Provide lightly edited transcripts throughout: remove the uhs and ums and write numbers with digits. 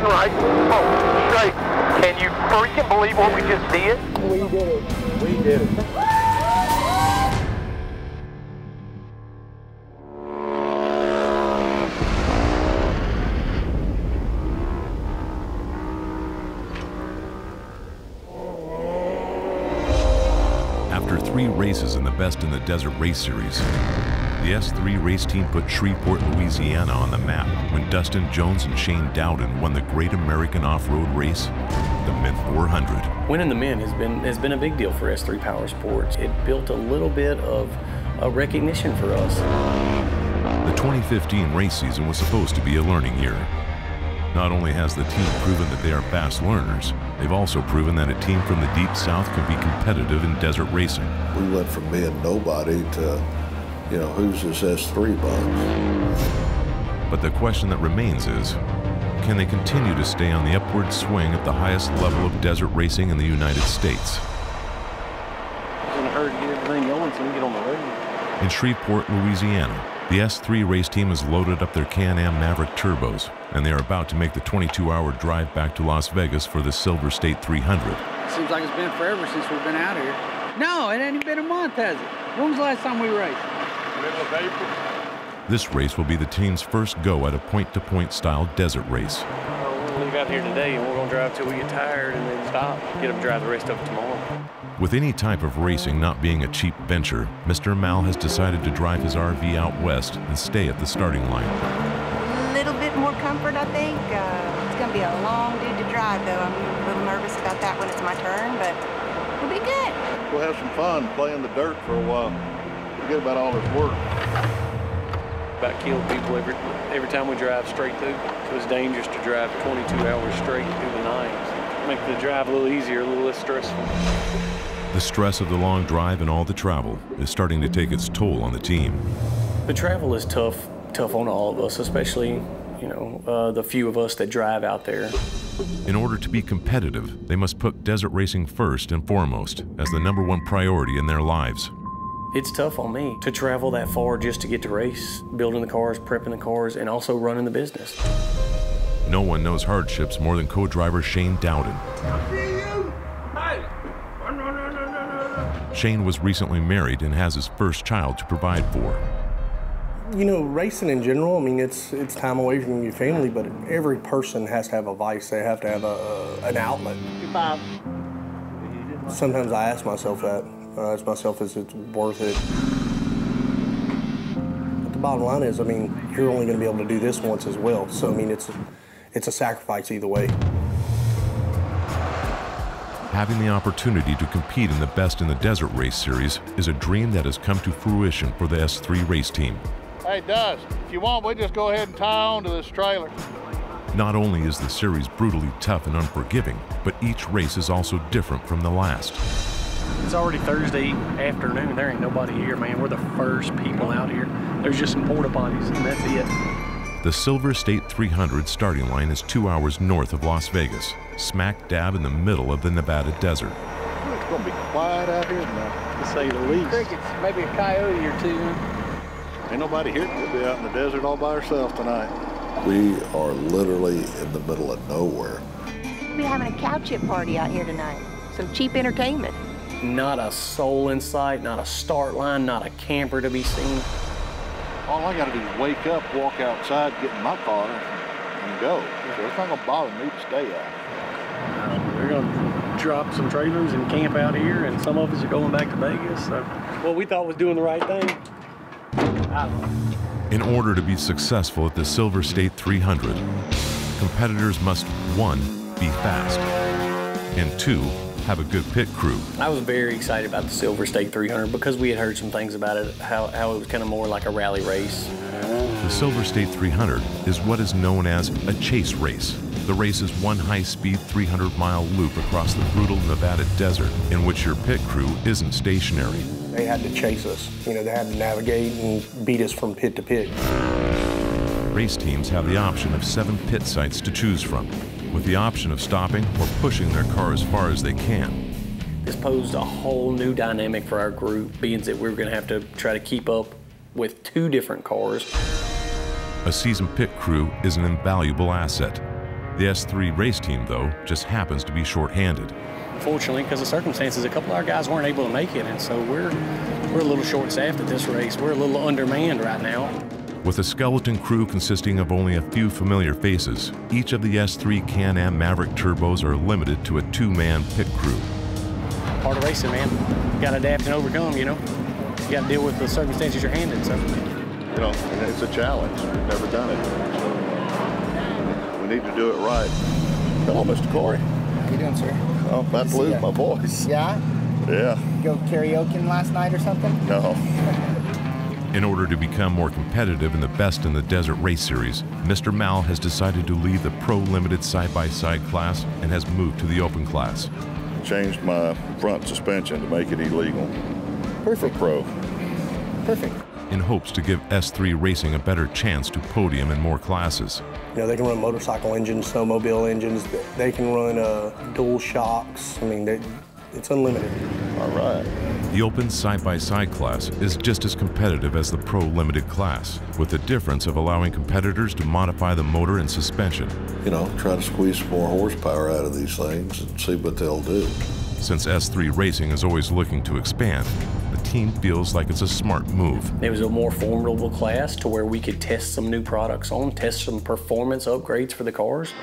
right. Oh, straight. Can you freaking believe what we just did? We did it. We did it. After 3 races in the Best in the Desert Race Series, the S3 race team put Shreveport, Louisiana on the map when Dustin Jones and Shane Dowden won the Great American Off-Road Race, the Mint 400. Winning the Mint has been a big deal for S3 Power Sports. It built a little bit of a recognition for us. The 2015 race season was supposed to be a learning year. Not only has the team proven that they are fast learners, they've also proven that a team from the Deep South can be competitive in desert racing. We went from being nobody to, you know, who's this S3 bunch? But the question that remains is, can they continue to stay on the upward swing at the highest level of desert racing in the United States? It's in a hurry to get everything going so we can get on the road. In Shreveport, Louisiana, the S3 race team has loaded up their Can-am Maverick turbos, and they are about to make the 22-hour drive back to Las Vegas for the Silver State 300. Seems like it's been forever since we've been out here. No, it ain't even been a month, has it? When was the last time we raced? Middle of April. This race will be the team's first go at a point-to-point style desert race. We'll leave out here today and we're going to drive till we get tired and then stop. Get them to drive the rest of it tomorrow. With any type of racing not being a cheap venture, Mr. Mal has decided to drive his RV out west and stay at the starting line. A little bit more comfort, I think. It's going to be a long dude to drive, though. I'm a little nervous about that when it's my turn, but it'll be good. We'll have some fun playing the dirt for a while. Forget about all this work. About kill people every time we drive straight through. So it's dangerous to drive 22 hours straight through the night. Make the drive a little easier, a little less stressful. The stress of the long drive and all the travel is starting to take its toll on the team. The travel is tough on all of us, especially, you know, the few of us that drive out there. In order to be competitive, they must put desert racing first and foremost as the #1 priority in their lives. It's tough on me to travel that far just to get to race, building the cars, prepping the cars, and also running the business. No one knows hardships more than co-driver Shane Dowden. Shane was recently married and has his first child to provide for. You know, racing in general, I mean, it's time away from your family, but every person has to have a vice. They have to have an outlet. Bob. Sometimes I ask myself that. I ask myself, is it worth it? But the bottom line is, I mean, you're only going to be able to do this once as well. So, I mean, it's a sacrifice either way. Having the opportunity to compete in the Best in the Desert Race Series is a dream that has come to fruition for the S3 race team. Hey, Dust, if you want, we just go ahead and tie on to this trailer. Not only is the series brutally tough and unforgiving, but each race is also different from the last. It's already Thursday afternoon. There ain't nobody here, man. We're the first people out here. There's just some porta potties, and that's it. The Silver State 300 starting line is 2 hours north of Las Vegas, smack dab in the middle of the Nevada desert. It's going to be quiet out here tonight, To say the least. Crickets, maybe a coyote or two. Ain't nobody here. We'll be out in the desert all by ourselves tonight. We are literally in the middle of nowhere. We'll be having a cow chip party out here tonight. Some cheap entertainment. Not a soul in sight, not a start line, not a camper to be seen. All I got to do is wake up, walk outside, get in my car, and go. So it's not going to bother me to stay out. We're going to drop some trailers and camp out here, and some of us are going back to Vegas. So what we thought was doing the right thing, I don't know. In order to be successful at the Silver State 300, competitors must, 1, be fast, and 2, have a good pit crew. I was very excited about the Silver State 300 because we had heard some things about it, how it was kind of more like a rally race. The Silver State 300 is what is known as a chase race. The race is one high-speed 300-mile loop across the brutal Nevada desert in which your pit crew isn't stationary. They had to chase us. You know, they had to navigate and beat us from pit to pit. Race teams have the option of 7 pit sites to choose from, with the option of stopping or pushing their car as far as they can. This posed a whole new dynamic for our group, being that we were going to have to try to keep up with 2 different cars. A seasoned pit crew is an invaluable asset. The S3 race team, though, just happens to be short-handed. Unfortunately, because of circumstances, a couple of our guys weren't able to make it, and so we're a little short-staffed at this race. We're a little undermanned right now. With a skeleton crew consisting of only a few familiar faces, each of the S3 Can-Am Maverick turbos are limited to a 2-man pit crew. Part of racing, man. You got to adapt and overcome, you know. You got to deal with the circumstances you're handed, so. You know, and it's a challenge. We've never done it. So we need to do it right. Hello, Mr. Corey. How you doing, sir? Oh, about to lose my voice. Yeah? Yeah. Go karaoke last night or something? No. In order to become more competitive in the Best in the Desert Race Series, Mr. Mal has decided to leave the Pro Limited side-by-side class and has moved to the Open class. Changed my front suspension to make it illegal. Perfect. For pro. Perfect. In hopes to give S3 racing a better chance to podium in more classes. You know, they can run motorcycle engines, snowmobile engines. They can run dual shocks. I mean, it's unlimited. All right. The Open side-by-side class is just as competitive as the Pro Limited class, with the difference of allowing competitors to modify the motor and suspension. You know, try to squeeze some more horsepower out of these things and see what they'll do. Since S3 Racing is always looking to expand, the team feels like it's a smart move. It was a more formidable class to where we could test some new products on, test some performance upgrades for the cars.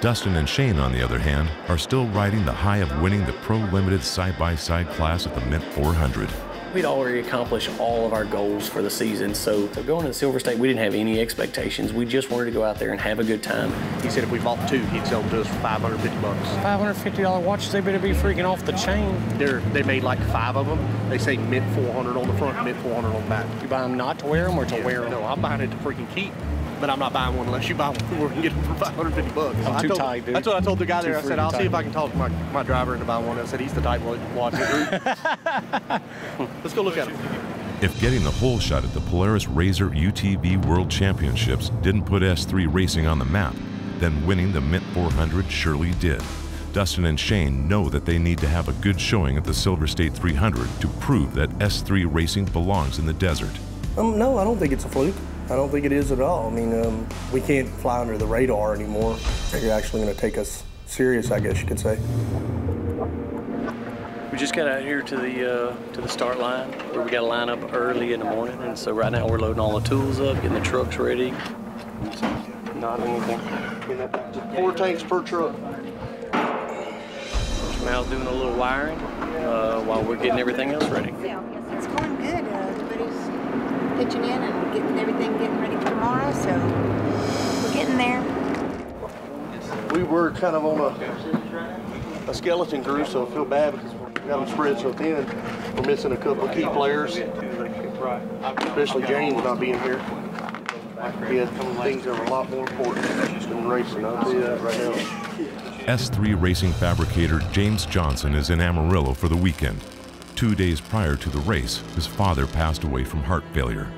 Dustin and Shane, on the other hand, are still riding the high of winning the Pro Limited side-by-side class at the Mint 400. We'd already accomplished all of our goals for the season, so going to the Silver State, we didn't have any expectations. We just wanted to go out there and have a good time. He said if we bought 2, he'd sell them to us for $550. $550 watches, they better be freaking off the chain. They made like 5 of them. They say Mint 400 on the front, Mint 400 on the back. You buy them not to wear them or to wear them? No, I'm buying it to freaking keep. But I'm not buying one unless you buy one where we can get them for $550. I'm too tight, dude. That's what I told the guy there. I said, I'll see if I can talk my driver into buying one. I said, he's the type of watch. Let's go look at him. If getting the whole shot at the Polaris RZR UTV World Championships didn't put S3 racing on the map, then winning the Mint 400 surely did. Dustin and Shane know that they need to have a good showing at the Silver State 300 to prove that S3 racing belongs in the desert. No, I don't think it's a fluke. I don't think it is at all. I mean, we can't fly under the radar anymore. They're actually going to take us serious, I guess you could say. We just got out here to the start line, where we got to line up early in the morning, and so right now we're loading all the tools up, getting the trucks ready. Not anything. 4 tanks per truck. Mal's doing a little wiring while we're getting everything else ready. It's going good. Everybody's pitching in and getting ready for tomorrow, so we're getting there. We were kind of on a skeleton crew, so I feel bad because we got them spread so thin. We're missing a couple of key players, especially James not being here. He had things that are a lot more important than racing. I'll tell you that right now. S3 racing fabricator James Johnson is in Amarillo for the weekend. 2 days prior to the race, his father passed away from heart failure.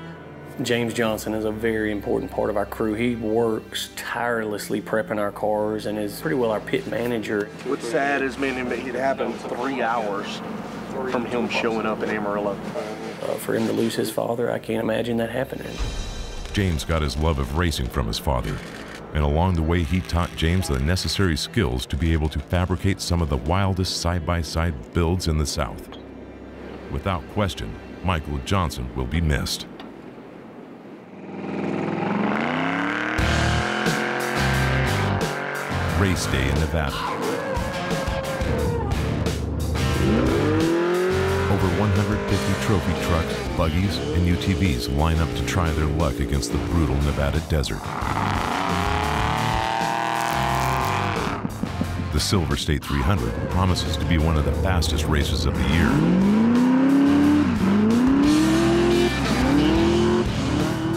James Johnson is a very important part of our crew. He works tirelessly prepping our cars and is pretty well our pit manager. What's sad is, man, it happened 3 hours from him showing up in Amarillo. For him to lose his father, I can't imagine that happening. James got his love of racing from his father, and along the way he taught James the necessary skills to be able to fabricate some of the wildest side-by-side builds in the South. Without question, Michael Johnson will be missed. Race day in Nevada. Over 150 trophy trucks, buggies, and UTVs line up to try their luck against the brutal Nevada desert. The Silver State 300 promises to be one of the fastest races of the year.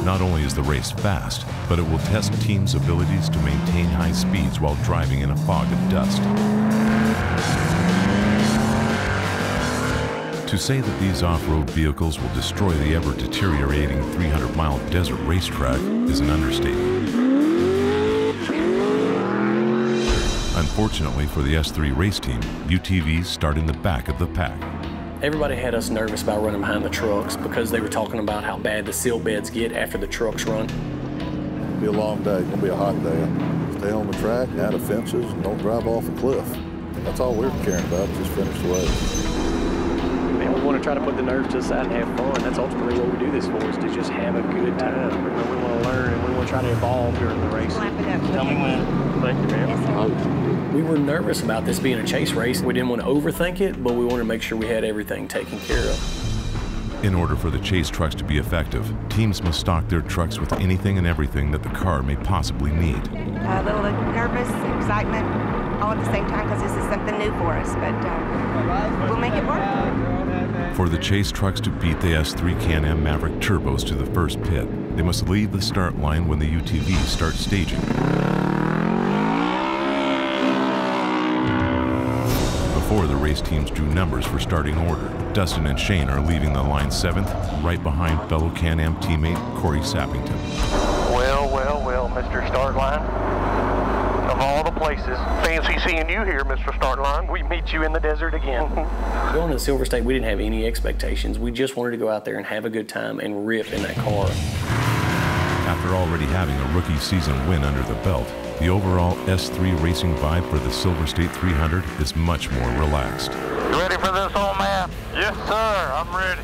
Not only is the race fast, but it will test teams' abilities to maintain high speeds while driving in a fog of dust. To say that these off-road vehicles will destroy the ever-deteriorating 300-mile desert racetrack is an understatement. Unfortunately for the S3 race team, UTVs start in the back of the pack. Everybody had us nervous about running behind the trucks because they were talking about how bad the sill beds get after the trucks run. It'll be a long day. It's going to be a hot day. stay on the track, out of fences, and don't drive off a cliff. That's all we're caring about, just finish the race. Man, we want to try to put the nerves to the side and have fun. That's ultimately what we do this for, is to just have a good time. And we want to learn, and we want to try to evolve during the race. Tell me when. Thank you, man. Yes, we were nervous about this being a chase race. We didn't want to overthink it, but we wanted to make sure we had everything taken care of. In order for the chase trucks to be effective, teams must stock their trucks with anything and everything that the car may possibly need. A little nervous, excitement, all at the same time because this is something new for us, but we'll make it work. For the chase trucks to beat the S3 Can-Am Maverick turbos to the first pit, they must leave the start line when the UTVs start staging. Before the race teams drew numbers for starting order, Dustin and Shane are leaving the line 7th, right behind fellow Can-Am teammate Corey Sappington. Well, Mr. Start Line. Of all the places, fancy seeing you here, Mr. Start Line. We meet you in the desert again. Going to the Silver State, we didn't have any expectations. We just wanted to go out there and have a good time and rip in that car. After already having a rookie season win under the belt, the overall S3 racing vibe for the Silver State 300 is much more relaxed. You ready for this, old man? Yes, sir. I'm ready.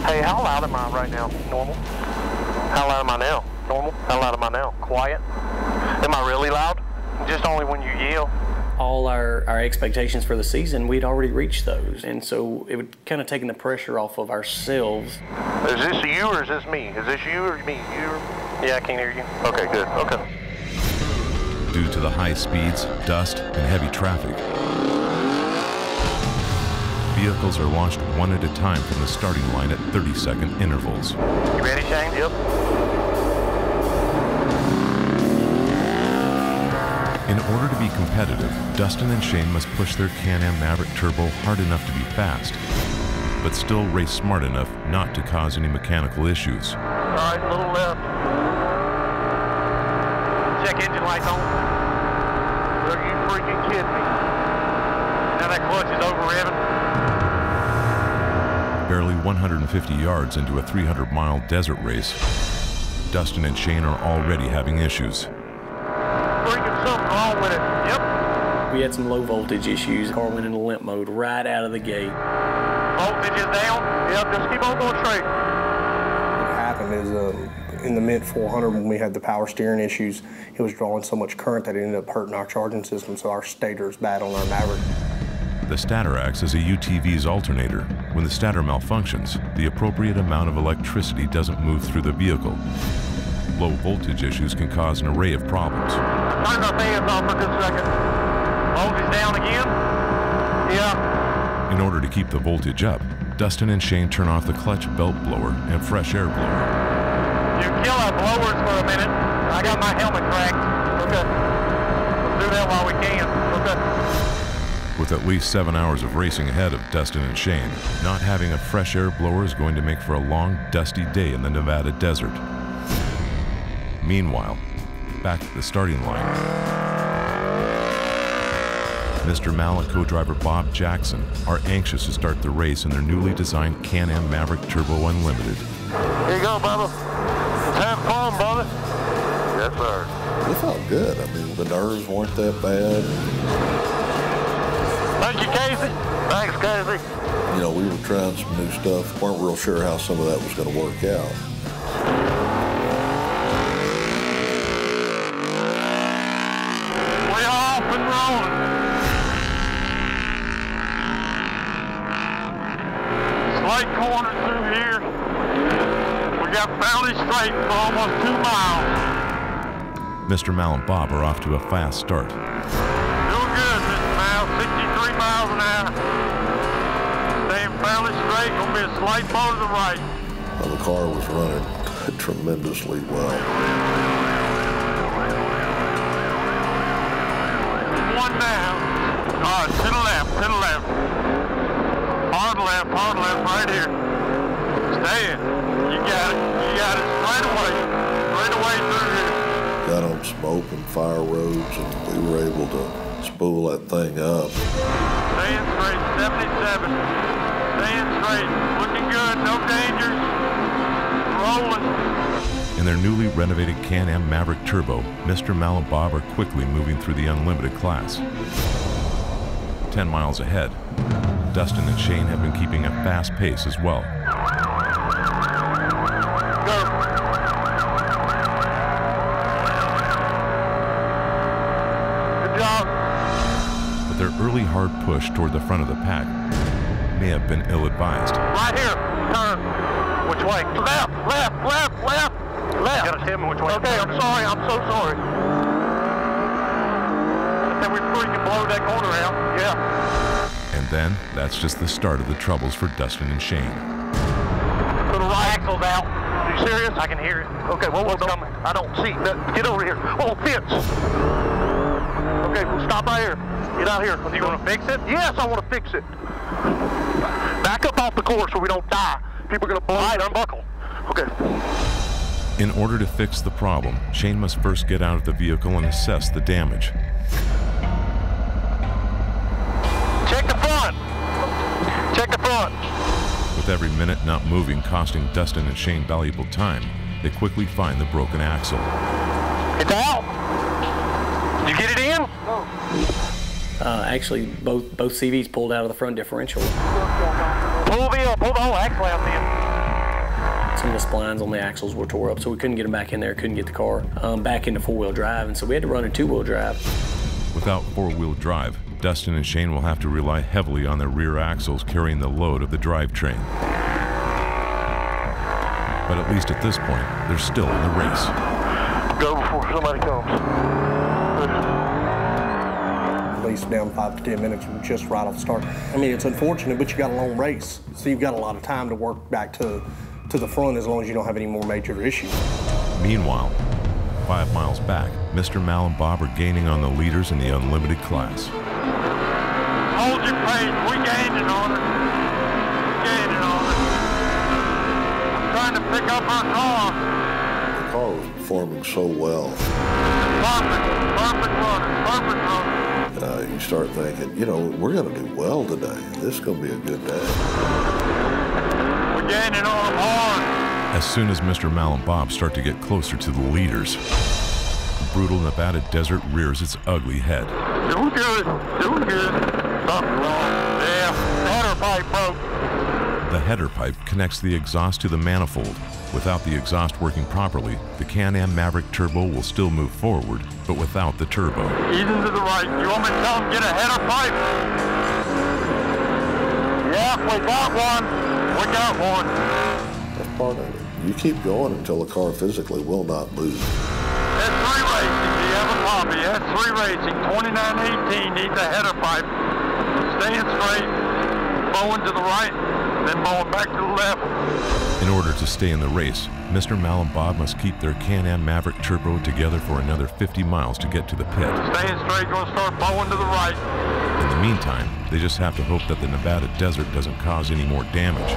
Hey, how loud am I right now? Normal? How loud am I now? Normal? How loud am I now? Quiet? Am I really loud? Just only when you yell? All our expectations for the season, we'd already reached those. And so it would kind of taken the pressure off of ourselves. Is this you or is this me? Is this you or me? Yeah, I can't hear you. Okay, good. Okay. Due to the high speeds, dust, and heavy traffic, vehicles are launched one at a time from the starting line at 30-second intervals. You ready, Shane? Yep. In order to be competitive, Dustin and Shane must push their Can-Am Maverick Turbo hard enough to be fast, but still race smart enough not to cause any mechanical issues. All right, a little left. Check engine lights on. Are you freaking kidding me? Now that clutch is over revving. Barely 150 yards into a 300-mile desert race, Dustin and Shane are already having issues. Freaking something wrong with it. Yep. We had some low voltage issues. The car went into limp mode right out of the gate. Voltage is down. Yep, just keep on going straight. What happened is in the mid 400 when we had the power steering issues, it was drawing so much current that it ended up hurting our charging system, so our stator's bad on our Maverick. The stator acts as a UTV's alternator. When the stator malfunctions, the appropriate amount of electricity doesn't move through the vehicle. Low voltage issues can cause an array of problems. Turn the fans off for just a second. Voltage down again? Yeah. In order to keep the voltage up, Dustin and Shane turn off the clutch belt blower and fresh air blower. You kill our blowers for a minute. I got my helmet cracked. Okay. Let's do that while we can. Okay. With at least 7 hours of racing ahead of Dustin and Shane, not having a fresh air blower is going to make for a long, dusty day in the Nevada desert. Meanwhile, back at the starting line, Mr. Mallet co-driver Bob Jackson are anxious to start the race in their newly designed Can-Am Maverick Turbo Unlimited. Here you go, Bubba. Let's have fun, brother. Yes, sir. It felt good. I mean, the nerves weren't that bad. Thank you, Casey. Thanks, Casey. You know, we were trying some new stuff. Weren't real sure how some of that was going to work out. We're off and rolling. Slight corner through here. We got fairly straight for almost 2 miles. Mr. Mal and Bob are off to a fast start. Doing good, Mr. Miles. 63 miles an hour. Staying fairly straight. Gonna be a slight blow to the right. Well, the car was running tremendously well. One down. All right, to the left, to the left. Hard left, right here. Stay in. You got it, straight away through here. Got on some open fire roads, and we were able to spool that thing up. Staying straight, 77. Staying straight, looking good, no dangers. Rolling. In their newly renovated Can-Am Maverick Turbo, Mr. Mal and Bob are quickly moving through the unlimited class. 10 miles ahead, Dustin and Shane have been keeping a fast pace as well. Go. Good job. But their early hard push toward the front of the pack may have been ill-advised. Right here. Turn. Which way? Left, left, left, left. Left. You gotta tell me which way. Okay, I'm sorry. I'm so sorry. Can we freaking blow that corner out? Yeah. And then, that's just the start of the troubles for Dustin and Shane. To the right. Axle's out. Are you serious? I can hear it. Okay, well, what's coming? I don't see. Get over here. Oh, fence. Okay, we'll stop right here. Get out here. You want to fix it? Yes, I want to fix it. Back up off the course so we don't die. People are going to blow. Right, unbuckle. Okay. In order to fix the problem, Shane must first get out of the vehicle and assess the damage. Check the front. Check the front. With every minute not moving costing Dustin and Shane valuable time, they quickly find the broken axle. It's out. Did you get it in? Actually, both CVs pulled out of the front differential. Pull the whole axle out then. Some of the splines on the axles were tore up, so we couldn't get them back in there, couldn't get the car back into four-wheel drive, and so we had to run in two-wheel drive. Without four-wheel drive, Dustin and Shane will have to rely heavily on their rear axles carrying the load of the drivetrain. But at least at this point, they're still in the race. Go before somebody comes. At least down 5 to 10 minutes just right off the start. I mean, it's unfortunate, but you got a long race, so you've got a lot of time to work back to the front as long as you don't have any more major issues. Meanwhile, 5 miles back, Mr. Mal and Bob are gaining on the leaders in the unlimited class. Hold your pace. We're gaining on it. Gaining on it. I'm trying to pick up our car. The car was performing so well. Perfect running. Perfect running. You start thinking, you know, we're going to do well today. This is going to be a good day. We're gaining on them hard. As soon as Mr. Mal and Bob start to get closer to the leaders, the brutal Nevada desert rears its ugly head. Doing good. Doing good. Something wrong. Yeah, the header pipe broke. The header pipe connects the exhaust to the manifold. Without the exhaust working properly, the Can-Am Maverick Turbo will still move forward, but without the turbo. Ease into the right. You want me to tell them get a header pipe? Yeah, we got one. We got one. That's part of it. You keep going until the car physically will not move. S3 Racing, do you have a copy? S3 Racing, 2918 needs a header pipe. Staying straight, bowing to the right, then bowing back to the left. In order to stay in the race, Mr. Mal and Bob must keep their Can-Am Maverick Turbo together for another 50 miles to get to the pit. Staying straight, gonna start bowing to the right. In the meantime, they just have to hope that the Nevada desert doesn't cause any more damage.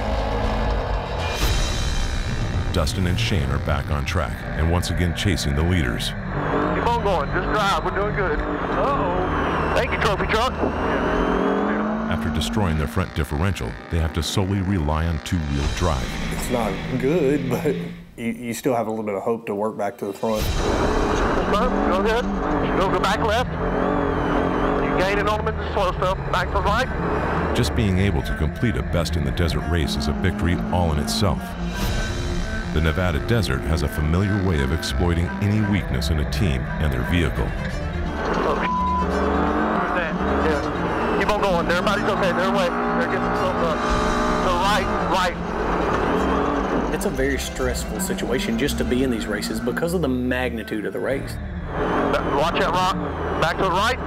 Dustin and Shane are back on track and once again chasing the leaders. Keep on going, just drive, we're doing good. Uh-oh. Thank you, trophy truck. After destroying their front differential, they have to solely rely on two-wheel drive. It's not good, but you still have a little bit of hope to work back to the front. Go ahead. Go back left. You gaining on them in the slow stuff. Back to the right. Just being able to complete a best-in-the-desert race is a victory all in itself. The Nevada desert has a familiar way of exploiting any weakness in a team and their vehicle. Yeah. Keep on going. Everybody's okay. They're away. They're getting themselves up. So right. It's a very stressful situation just to be in these races because of the magnitude of the race. Watch that rock. Back to the right.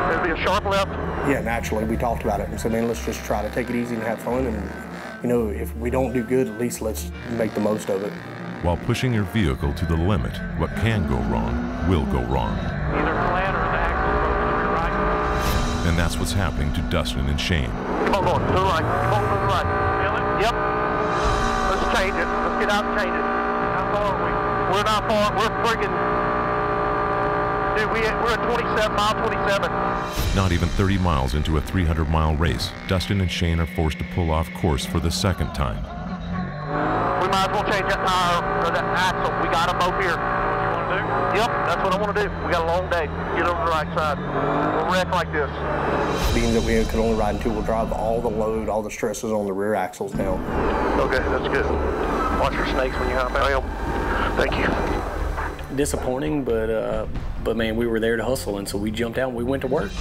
There'll be a sharp left. Yeah, naturally, we talked about it and said, man, let's just try to take it easy and have fun. And, you know, if we don't do good, at least let's make the most of it. While pushing your vehicle to the limit, what can go wrong will go wrong. Either flat or the axle goes to the right. And that's what's happening to Dustin and Shane. Keep on going to the right. Keep on to the right. Feel it? Yep. Let's change it. Let's get out and change it. How far are we? We're not far. We're friggin'. Dude, we're at 27, mile 27. Not even 30 miles into a 300-mile race, Dustin and Shane are forced to pull off course for the second time. We might as well change that tire. for the axle. We got them both here. You want to do? Yep, that's what I want to do. We got a long day. Get over the right side. We'll wreck like this. Being that we could only ride in two-wheel drive, all the load, all the stress is on the rear axles now. Okay, that's good. Watch for snakes when you hop out. Thank you. Disappointing, but man, we were there to hustle, and so we jumped out and we went to work.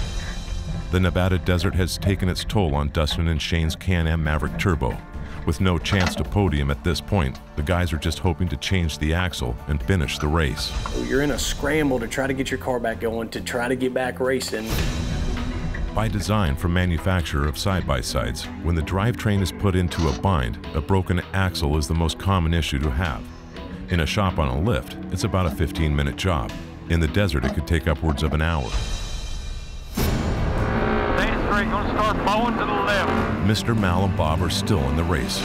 The Nevada desert has taken its toll on Dustin and Shane's Can-Am Maverick Turbo. With no chance to podium at this point, the guys are just hoping to change the axle and finish the race. You're in a scramble to try to get your car back going, to try to get back racing. By design from manufacturer of side-by-sides, when the drivetrain is put into a bind, a broken axle is the most common issue to have. In a shop on a lift, it's about a 15-minute job. In the desert, it could take upwards of an hour. Gonna start bowing to the left. Mr. Mal and Bob are still in the race.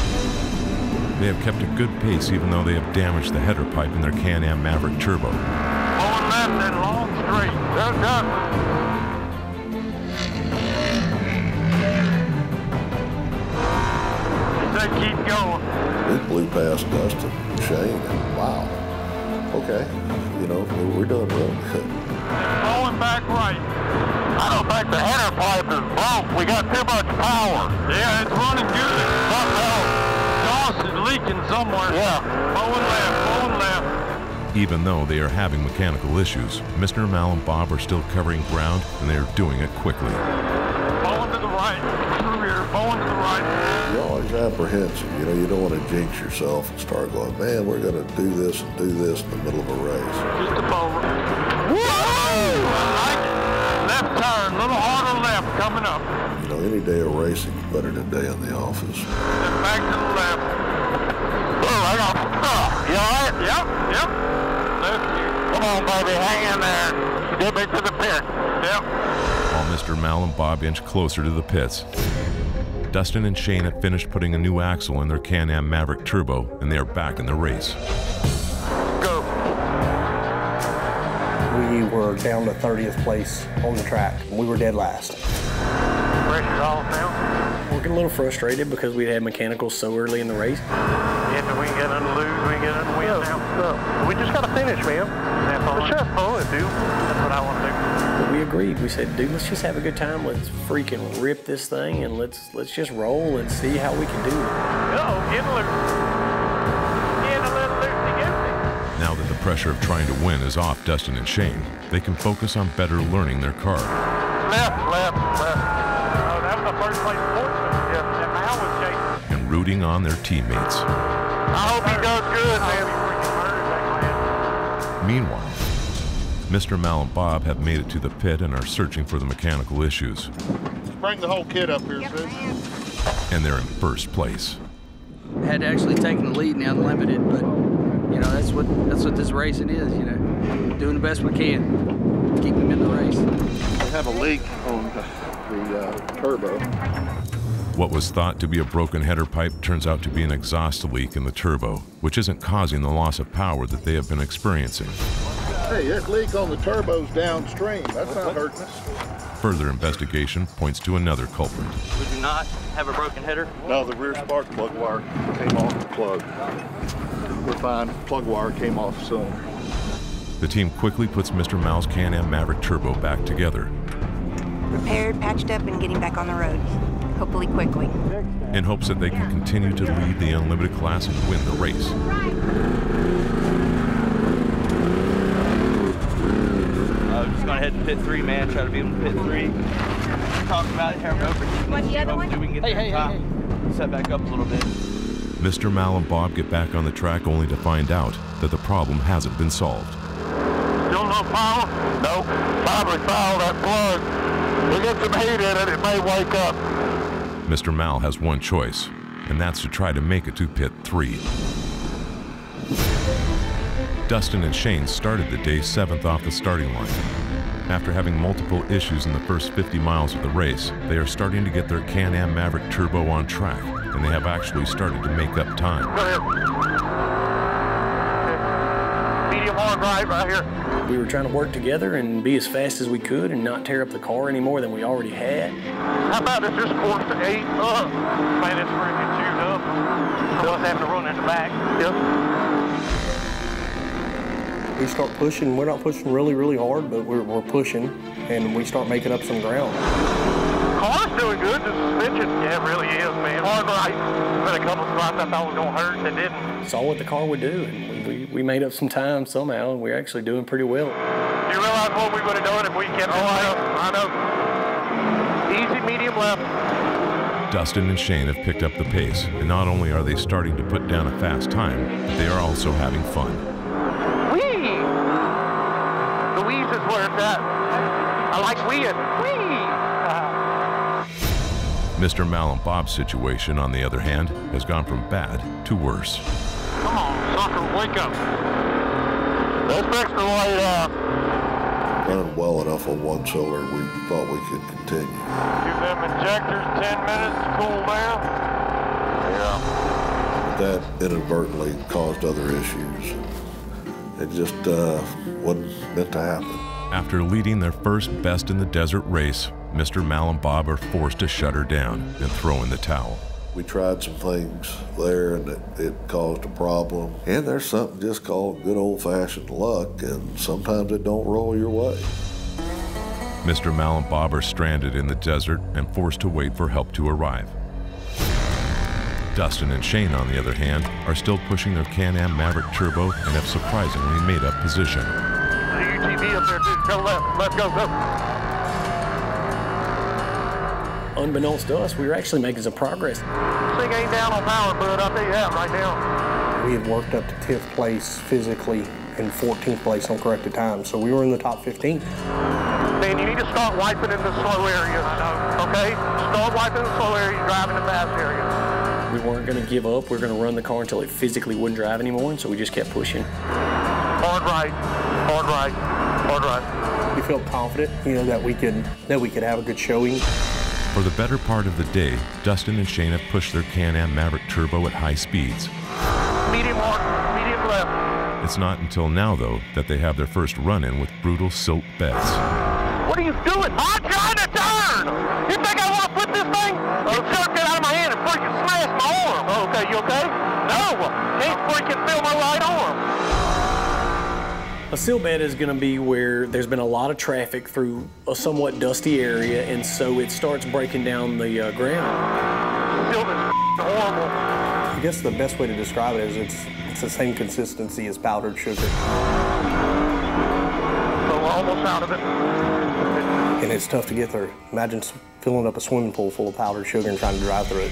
They have kept a good pace even though they have damaged the header pipe in their Can-Am Maverick Turbo. Bowing left and long straight. They're done. They keep going. We blew past Dustin and Shane, and wow. Okay, you know, we're doing real good. Bowing back right. I don't think the header pipe is broke. We got too much power. Yeah, it's running good. Exhaust is leaking somewhere. Yeah. Bowing left. Even though they are having mechanical issues, Mr. Mal and Bob are still covering ground, and they are doing it quickly. Bowing to the right. Through here. Bowing to the right. You're always apprehensive. You know, you don't want to jinx yourself and start going, man, we're going to do this and do this in the middle of a race. Just a bow. Woo! I like it. Left turn, a little harder left coming up. You know, any day of racing is better than a day in the office. And back to the left. Oh, I got. You all right? Yep. Left you. Come on, baby, hang in there. Get me to the pit. Yep. While Mr. Mal and Bob inch closer to the pits, Dustin and Shane have finished putting a new axle in their Can-Am Maverick Turbo, and they are back in the race. Go. We were down to 30th place on the track. We were dead last. Pressure's off now. We're getting a little frustrated because we had mechanicals so early in the race. Yeah, but we ain't got nothing to lose. We ain't got nothing to win now. No. We just got to finish, man. Let's just pull it, dude. That's what I want to do. But we agreed. We said, dude, let's just have a good time. Let's freaking rip this thing, and let's just roll and see how we can do it. Uh-oh, getting loose. Now that the pressure of trying to win is off Dustin and Shane, they can focus on better learning their car. Left. Oh, that was the first place sportsman. Yeah, that Mal was chasing. And rooting on their teammates. I hope he does good, man. Meanwhile, Mr. Mal and Bob have made it to the pit and are searching for the mechanical issues. Bring the whole kit up here, Sid. And they're in first place. Had actually taken the lead in the unlimited, but you know that's what this racing is. You know, doing the best we can, keep them in the race. We have a leak on the turbo. What was thought to be a broken header pipe turns out to be an exhaust leak in the turbo, which isn't causing the loss of power that they have been experiencing. Hey, that leak on the turbo's downstream. That's not hurting us. Further investigation points to another culprit. We do not have a broken header? No, the rear spark plug wire came off the plug. We're fine. Plug wire came off the cylinder. The team quickly puts Mr. Mal's Can-Am Maverick Turbo back together. Repaired, patched up, and getting back on the road. Hopefully quickly. In hopes that they can continue to lead the unlimited class and win the race. Just going ahead and pit 3, man. Try to be able to pit 3. Talk about it, have over. Want the other one? We can get hey. Set back up a little bit. Mr. Mal and Bob get back on the track only to find out that the problem hasn't been solved. Still no power? No. Probably foul that plug. We get some heat in it, it may wake up. Mr. Mal has one choice, and that's to try to make it to pit 3. Dustin and Shane started the day 7th off the starting line. After having multiple issues in the first 50 miles of the race, they are starting to get their Can-Am Maverick Turbo on track, and they have actually started to make up time. Medium hard right here. We were trying to work together and be as fast as we could and not tear up the car any more than we already had. How about if this course to 8 up? Man, it's freaking chewed up. So us having to run in the back. Yep. We start pushing. We're not pushing really, really hard, but we're pushing, and we start making up some ground. Car's doing good. The suspension, yeah, it really is, man. Hard right. There's been a couple of spots I thought was going to hurt that didn't. Saw what the car would do, and we made up some time somehow, and we're actually doing pretty well. You realize what we would have done if we kept I know. Easy, medium left. Dustin and Shane have picked up the pace, and not only are they starting to put down a fast time, they are also having fun. Whee! The wheeze is where it's at. I like weeing. Whee! Mr. Mal and Bob's situation, on the other hand, has gone from bad to worse. Come on, sucker, wake up. That's extra light Running well enough on one cylinder, we thought we could continue. Give them injectors 10 minutes to cool down. Yeah. That inadvertently caused other issues. It just wasn't meant to happen. After leading their first Best in the Desert race, Mr. Mal and Bob are forced to shut her down and throw in the towel. We tried some things there, and it caused a problem. And there's something just called good old-fashioned luck, and sometimes it don't roll your way. Mr. Mal and Bob are stranded in the desert and forced to wait for help to arrive. Dustin and Shane, on the other hand, are still pushing their Can-am Maverick Turbo and have surprisingly made up position. The UTV up there, dude. Go left. Let's go, go. Unbeknownst to us, we were actually making some progress. Thing ain't down on power, bud. I'll tell you that right now. We had worked up to 10th place physically and 14th place on corrected time, so we were in the top 15. Man, you need to start wiping in the slow areas, okay? Start wiping in the slow area, driving the fast area. We weren't going to give up. We were going to run the car until it physically wouldn't drive anymore, and so we just kept pushing. Hard right, hard right, hard right. We felt confident, that we could have a good showing. For the better part of the day, Dustin and Shane have pushed their Can-am Maverick Turbo at high speeds. Medium mark, medium left. It's not until now, though, that they have their first run-in with brutal silt beds. What are you doing? I'm trying to turn! You think I want to flip this thing? You jerked it out of my hand and freaking smashed my arm. Oh, okay, you okay? No, can't freaking feel my right arm. A silt bed is going to be where there's been a lot of traffic through a somewhat dusty area, and so it starts breaking down the ground. Silt is horrible. I guess the best way to describe it is it's the same consistency as powdered sugar. So we're almost out of it. And it's tough to get there. Imagine filling up a swimming pool full of powdered sugar and trying to drive through it.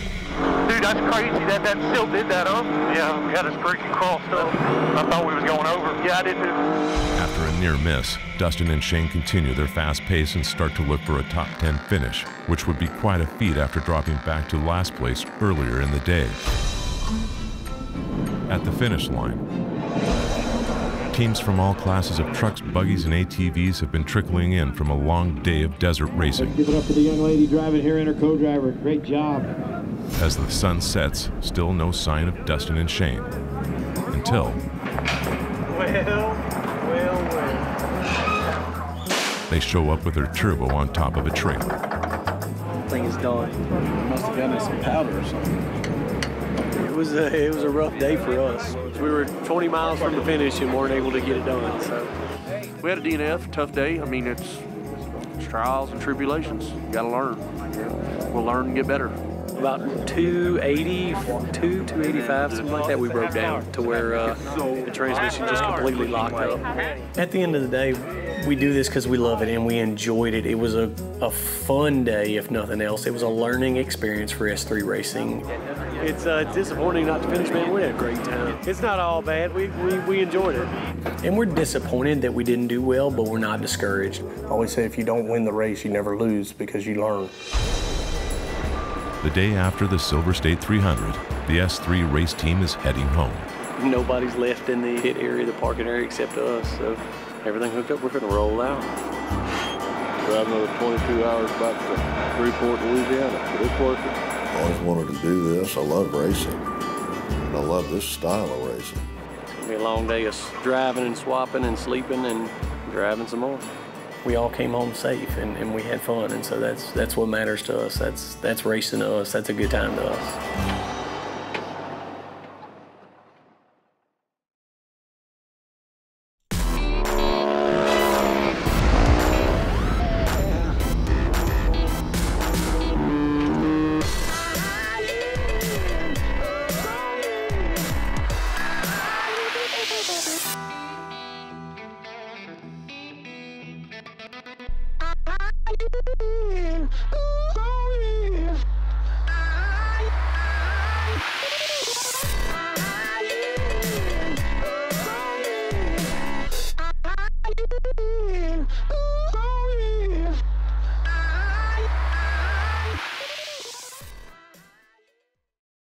Dude, that's crazy that silt did that, huh? Yeah, we had us freaking crossed up. I thought we was going over. Yeah, I did too. After a near miss, Dustin and Shane continue their fast pace and start to look for a top 10 finish, which would be quite a feat after dropping back to last place earlier in the day. At the finish line, teams from all classes of trucks, buggies, and ATVs have been trickling in from a long day of desert racing. Let's give it up to the young lady driving here and her co-driver. Great job. As the sun sets, still no sign of Dustin and Shane. Until... Well. They show up with their turbo on top of a trailer. Thing is done. Must have gotten some powder or something. It was a rough day for us. We were 20 miles from the finish and weren't able to get it done. So We had a DNF, tough day. I mean, it's trials and tribulations. You gotta learn. We'll learn and get better. About 282, 285, something like that, we broke down to where the transmission just completely locked up. At the end of the day, we do this because we love it and we enjoyed it. It was a fun day, if nothing else. It was a learning experience for S3 racing. it's disappointing not to finish, man. We had a great time. It's not all bad. We enjoyed it. And we're disappointed that we didn't do well, but we're not discouraged. I always say if you don't win the race, you never lose because you learn. The day after the Silver State 300, the S3 race team is heading home. Nobody's left in the pit area, the parking area, except us, so everything hooked up, we're gonna roll out. Drive another 22 hours back to Freeport, Louisiana, but it's working. I always wanted to do this. I love racing, and I love this style of racing. It's gonna be a long day of driving and swapping and sleeping and driving some more. We all came home safe and we had fun, and so that's what matters to us. That's racing to us. That's a good time to us. Ooh.